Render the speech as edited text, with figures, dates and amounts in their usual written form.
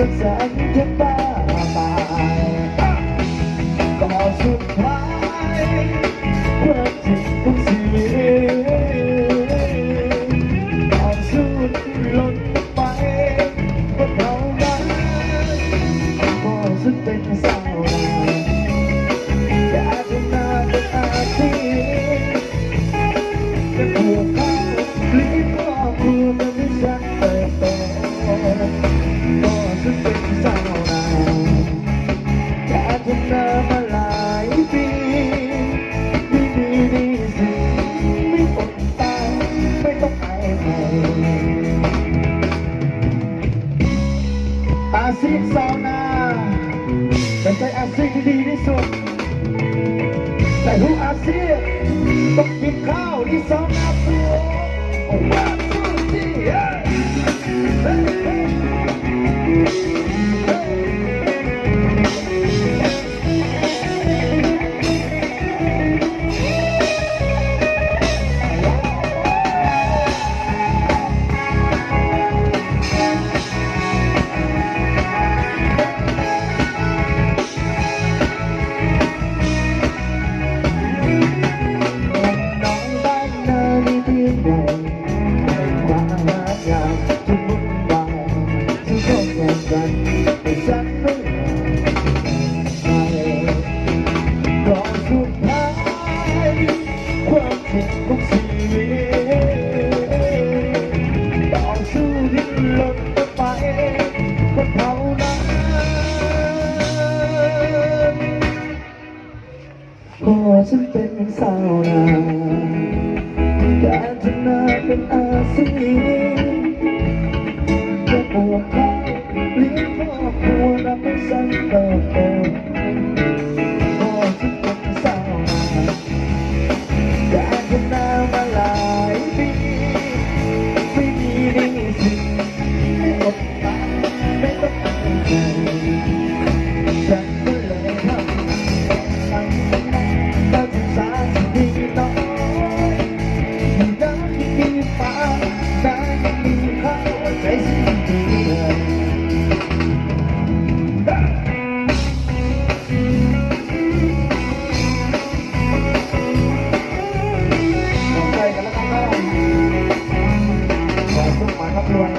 จนแสนจะบ้าตายก็สุดท้ายความจริงของชีวิตต้องสู้ล้นไปก็เท่านั้นก็สุดเป็นเศร้าอยากจะนานเป็นอาทิตย์จะผูกเข้าหรือครอบครัวมันไม่ฉันเติบโตสุดเป็นเศร้าอยากจะนานมาหลายปีดีสิไม่อดตายไม่ต้องอายใครอาชีพสาวนาเป็นใจอาชีพที่ดีที่สุดแต่ทุกอาชีพต้องกินข้าวที่สาวนาปลูกโอ้ว้าวสุดที่ฉันเป็นสาวนาการทำนาเป็นอาชีพจะปลูกข้าวเลี้ยงครอบครัวรับให้ฉันเติบโตฉันเป็นสาวนาการทำนามาหลายปีไม่มีหนี้สินไม่อดตายไม่ต้องอายใครฉันก็เลยทำรวย